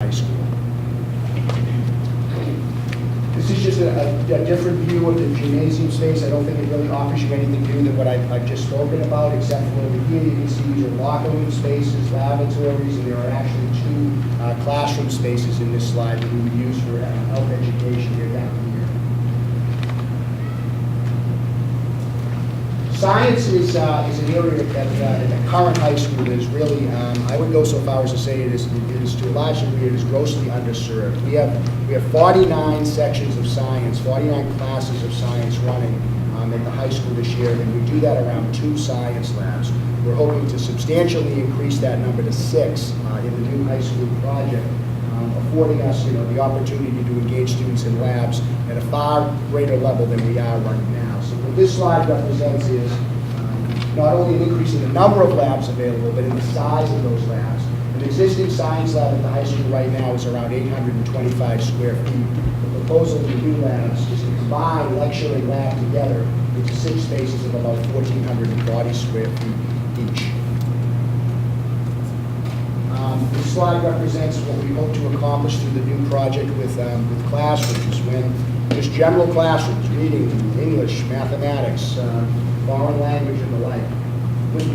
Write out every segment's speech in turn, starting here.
high school. This is just a different view of the gymnasium space. I don't think it really offers you anything new than what I've just spoken about, except for over here you can see these are locker room spaces, lavatories, and there are actually two classroom spaces in this slide that we would use for health education here down here. Science is an area that in the current high school is really, I would go so far as to say it is to a large degree, it is grossly underserved. We have 49 sections of science, 49 classes of science running at the high school this year, and we do that around 2 science labs. We're hoping to substantially increase that number to 6 in the new high school project, affording us, the opportunity to engage students in labs at a far greater level than we are right now. So what this slide represents is not only an increase in the number of labs available, but in the size of those labs. An existing science lab at the high school right now is around 825 square feet. The proposal for new labs is to combine lecture and lab together into 6 spaces of about 1,440 square feet each. This slide represents what we hope to accomplish through the new project with classrooms, when just general classrooms, reading, English, mathematics, foreign language, and the like.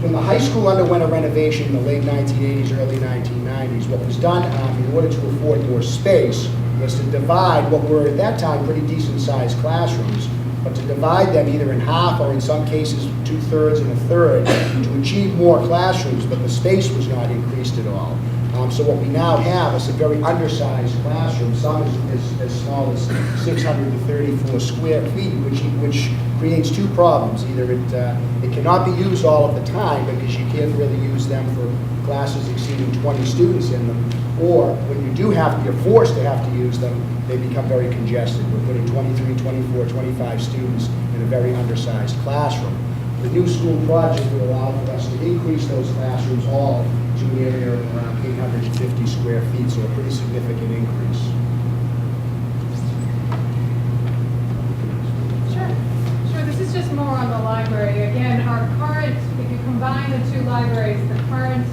When the high school underwent a renovation in the late 1980s, early 1990s, what was done in order to afford more space was to divide what were at that time pretty decent sized classrooms, but to divide them either in half or in some cases 2/3 and 1/3 to achieve more classrooms, but the space was not increased at all. So what we now have is a very undersized classroom, some as small as 634 square feet, which creates 2 problems. Either it cannot be used all of the time because you can't really use them for classes exceeding 20 students in them, or when you do you're forced to have to use them, they become very congested. We're putting 23, 24, 25 students in a very undersized classroom. The new school project will allow for us to increase those classrooms all to an area of around 850 square feet, so a pretty significant increase. Sure. This is just more on the library. Again, our current, if you combine the 2 libraries, the current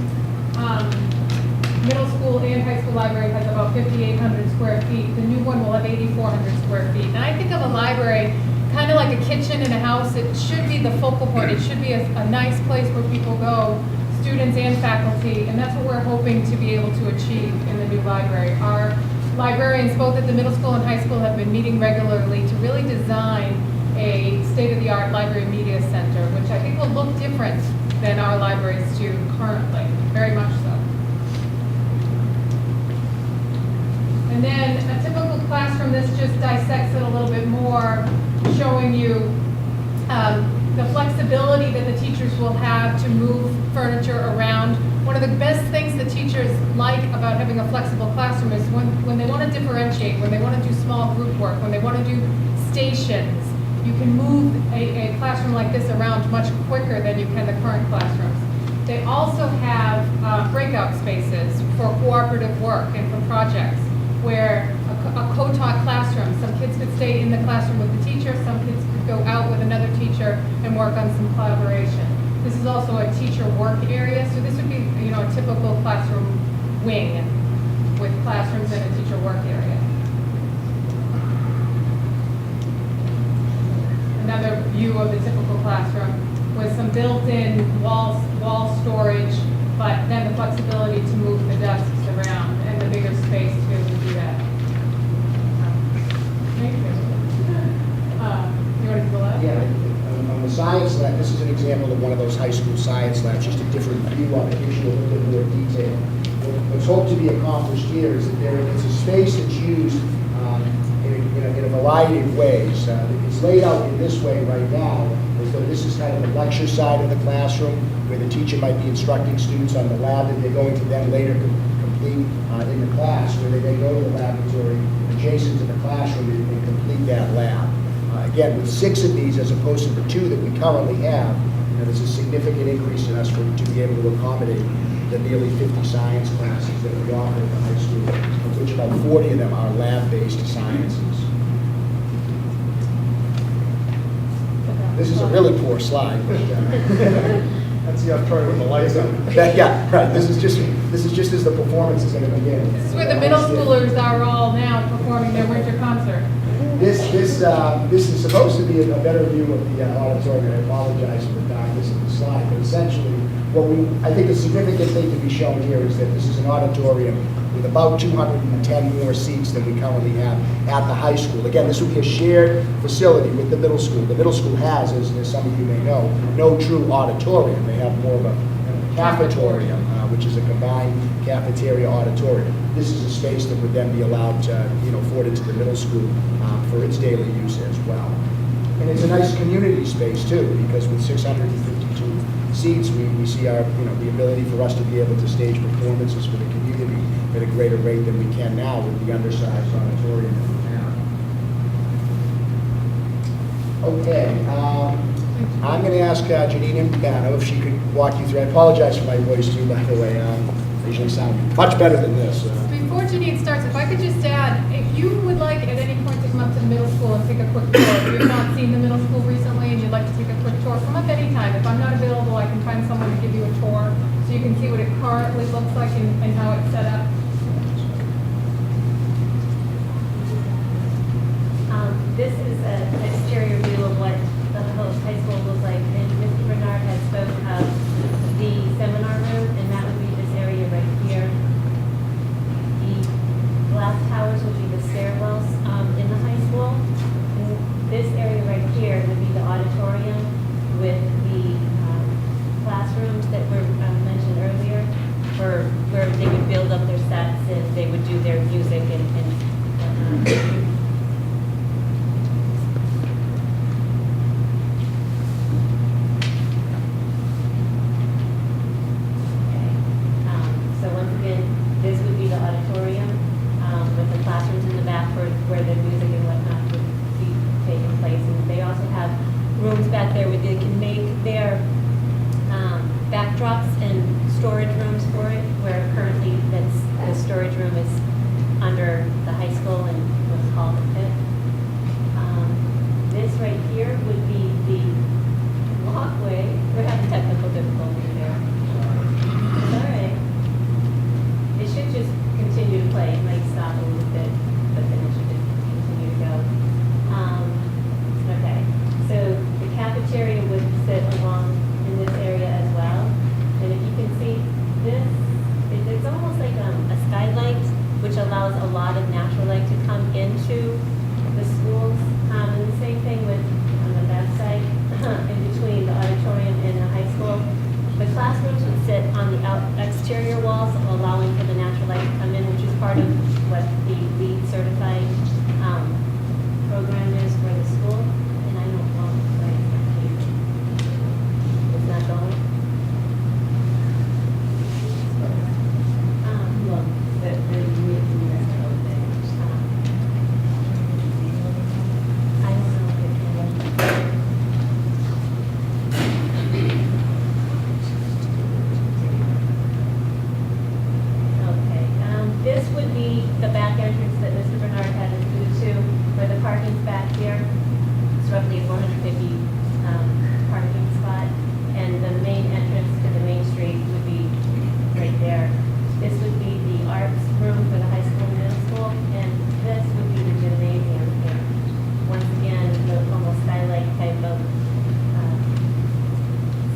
middle school and high school library has about 5,800 square feet. The new one will have 8,400 square feet. And I think of a library kind of like a kitchen in a house. It should be the focal point. It should be a nice place where people go, students and faculty, and that's what we're hoping to be able to achieve in the new library. Our librarians, both at the middle school and high school, have been meeting regularly to really design a state-of-the-art library media center, which I think will look different than our libraries do currently, very much so. And then a typical classroom, this just dissects it a little bit more, showing you the flexibility that the teachers will have to move furniture around. One of the best things that teachers like about having a flexible classroom is when they want to differentiate, when they want to do small group work, when they want to do stations, you can move a classroom like this around much quicker than you can the current classrooms. They also have breakout spaces for cooperative work and for projects, where a co-taught classroom, some kids could stay in the classroom with the teacher, some kids could go out with another teacher and work on some collaboration. This is also a teacher work area, so this would be a typical classroom wing with classrooms and a teacher work area. Another view of the typical classroom with some built-in wall storage, but then the flexibility to move the desks around and the bigger space to be able to do that. Thank you. You want to go up? Yeah, on the science lab, this is an example of one of those high school science labs, just a different view of it, gives you a little bit more detail. What's hoped to be accomplished here is that it's a space that's used in a variety of ways. It's laid out in this way right now, as though this is kind of the lecture side of the classroom, where the teacher might be instructing students on the lab that they're going to then later complete in the class, where they may go to the laboratory adjacent to the classroom and complete that lab. Again, with 6 of these as opposed to the 2 that we currently have, there's a significant increase in us to be able to accommodate the nearly 50 science classes that we offer at the high school, of which about 40 of them are lab-based sciences. This is a really poor slide, but That's the auditorium with the lights on. Yeah, right, this is just as the performance is going to begin. This is where the middle schoolers are all now performing their winter concert. This is supposed to be a better view of the auditorium. I apologize for the darkness of the slide, but essentially, I think the significant thing to be shown here is that this is an auditorium with about 210 more seats than we currently have at the high school. Again, this will be a shared facility with the middle school. The middle school has, as some of you may know, no true auditorium. They have more of a cafetorium, which is a combined cafeteria auditorium. This is a space that would then be allowed to, afforded to the middle school for its daily use as well. And it's a nice community space too, because with 652 seats, we see our, the ability for us to be able to stage performances for the community at a greater rate than we can now with the undersized auditorium that we have. Okay, I'm going to ask Janine Impano if she could walk you through. I apologize for my voice too, by the way. I usually sound much better than this. Before Janine starts, if I could just add, if you would like at any point to come up to the middle school and take a quick tour, if you've not seen the middle school recently and you'd like to take a quick tour, come up anytime. If I'm not available, I can find someone to give you a tour so you can see what it currently looks like and how it's set up. This is an exterior view of what the high school looks like, and Mr. Bernard has spoke of the seminar room, and that would be this area right here. The glass towers would be the stairwells in the high school. And this area right here would be the auditorium with the classrooms that were mentioned earlier, for where they would build up their sets and they would do their music and where the music and whatnot would be taking place. And they also have rooms back there where they can make their backdrops and storage rooms for it, where currently the storage room is under the high school and what's called the pit. This right here would be the walkway. We're having technical difficulty there. It's all right. It should just continue to play. It might stop a little bit, but then it should just continue to go. Okay, so the cafeteria would sit along in this area as well. And if you can see this, it's almost like a skylight, which allows a lot of natural light to come into the schools. And the same thing with on the back side, in between the auditorium and the high school. The classrooms would sit on the exterior walls, allowing for the natural light to come in, which is part of what the LEED certified program is for the school. And I don't know, it's not going. Well, I don't know if it can. This would be the back entrance that Mr. Bernard had alluded to, where the parking's back here. It's roughly a 450 parking spot, and the main entrance to the main street would be right there. This would be the arts room for the high school and middle school, and this would be the gymnasium here. Once again, the almost skylight type of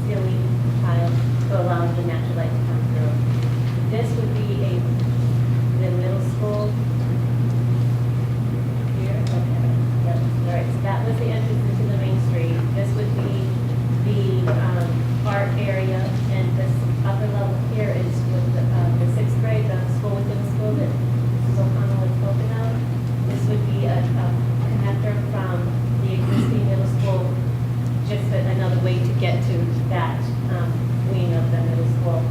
ceiling tile to allow the natural light to come through. This would be the middle school here. Okay. Yep. All right. So that was the entrance into the main street. This would be the art area, and this upper level here is with the sixth grade, the school within the school that Mrs. O'Connell had spoken of. This would be a connector from the existing middle school, just another way to get to that wing of the middle school.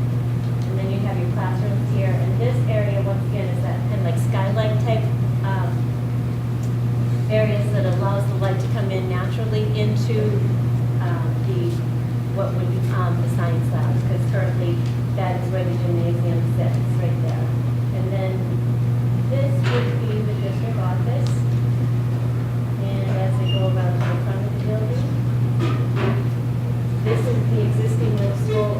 And then you have your classrooms here, and this area, once again, is that kind of like skylight type areas that allows the light to come in naturally into what would become the science labs, because currently that is where the gymnasium sits, right there. And then this would be the district office, and as we go around to the front of the building, this is the existing middle school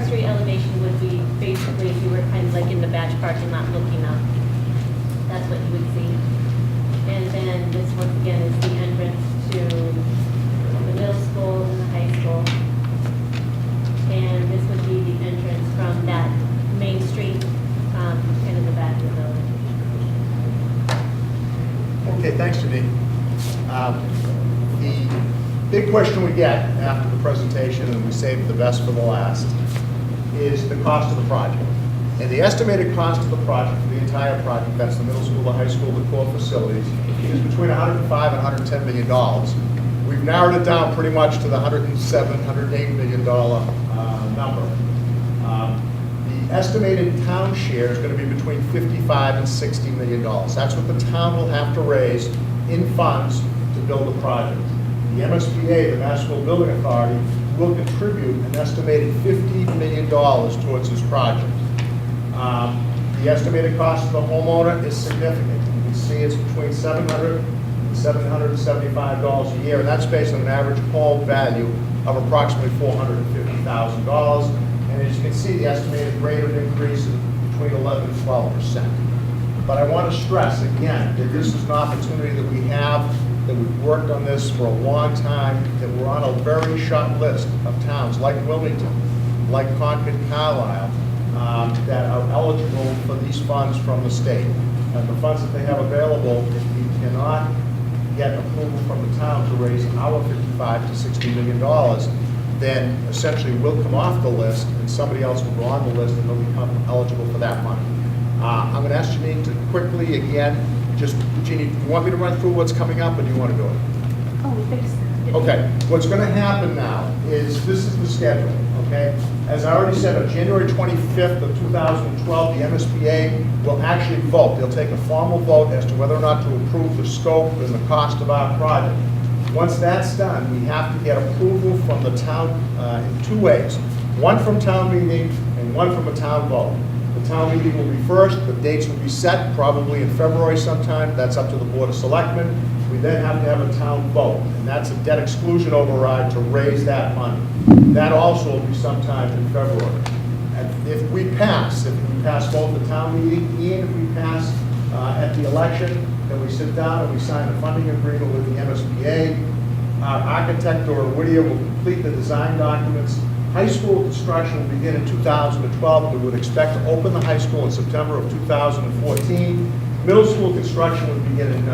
Street elevation would be basically if you were kind of like in the batch parking lot looking up. That's what you would see. And then this once again is the entrance to the middle school and the high school. And this would be the entrance from that Main Street, kind of the back of the building. Okay, thanks, Janine. The big question we get after the presentation, and we saved the best for the last, is the cost of the project. And the estimated cost of the project, for the entire project, that's the middle school, the high school, the core facilities, is between $105 and $110 million. We've narrowed it down pretty much to the $107, $108 million number. The estimated town share is going to be between $55 and $60 million. That's what the town will have to raise in funds to build the project. The MSBA, the Mass School Building Authority, will contribute an estimated $50 million towards this project. The estimated cost of the homeowner is significant. You can see it's between $700 and $775 a year, and that's based on an average home value of approximately $450,000. And as you can see, the estimated rate of increase is between 11 and 12%. But I want to stress again that this is an opportunity that we have, that we've worked on this for a long time, that we're on a very short list of towns like Wilmington, like Concord, Carlisle, that are eligible for these funds from the state. And the funds that they have available, if we cannot get approval from the town to raise our $55 to $60 million, then essentially we'll come off the list and somebody else will go on the list and they'll become eligible for that money. I'm going to ask Janine to quickly again, Jeannie, do you want me to run through what's coming up or do you want to do it? Oh, thanks. Okay, what's going to happen now is, this is the schedule, okay? As I already said, on January 25th of 2012, the MSBA will actually vote. They'll take a formal vote as to whether or not to approve the scope and the cost of our project. Once that's done, we have to get approval from the town in two ways. One from town meeting and one from a town vote. The town meeting will be first, the dates will be set probably in February sometime. That's up to the Board of Selectmen. We then have to have a town vote, and that's a debt exclusion override to raise that money. That also will be sometime in February. And if we pass both the town meeting and if we pass at the election, then we sit down and we sign a funding agreement with the MSBA. Our architect, Dora Whittier, will complete the design documents. High school construction will begin in 2012. We would expect to open the high school in September of 2014. Middle school construction would begin in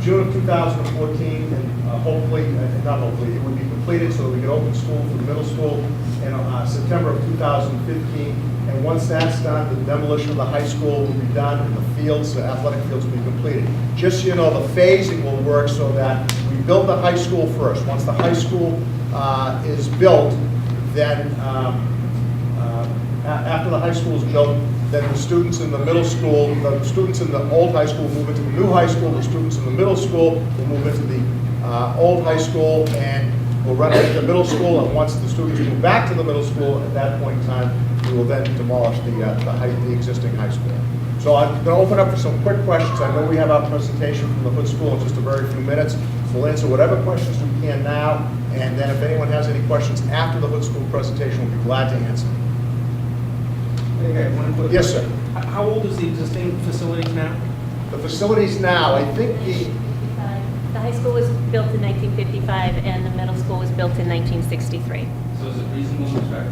June of 2014, and hopefully, not hopefully, it would be completed so that we can open school for the middle school in September of 2015. And once that's done, the demolition of the high school will be done, and the fields, the athletic fields will be completed. Just so you know, the phasing will work so that we build the high school first. Once the high school is built, then after the high school is built, then the students in the middle school, the students in the old high school move into the new high school, the students in the middle school will move into the old high school, and we'll renovate the middle school, and once the students move back to the middle school, at that point in time, we will then demolish the existing high school. So I'm going to open up for some quick questions. I know we have our presentation from the Hood School in just a very few minutes. We'll answer whatever questions we can now, and then if anyone has any questions after the Hood School presentation, we'll be glad to answer. Okay, one quick Yes, question. sir. How old is the existing facilities now? The facilities now, I think The high school was built in 1955 and the middle school was built in 1963. So is it reasonable to expect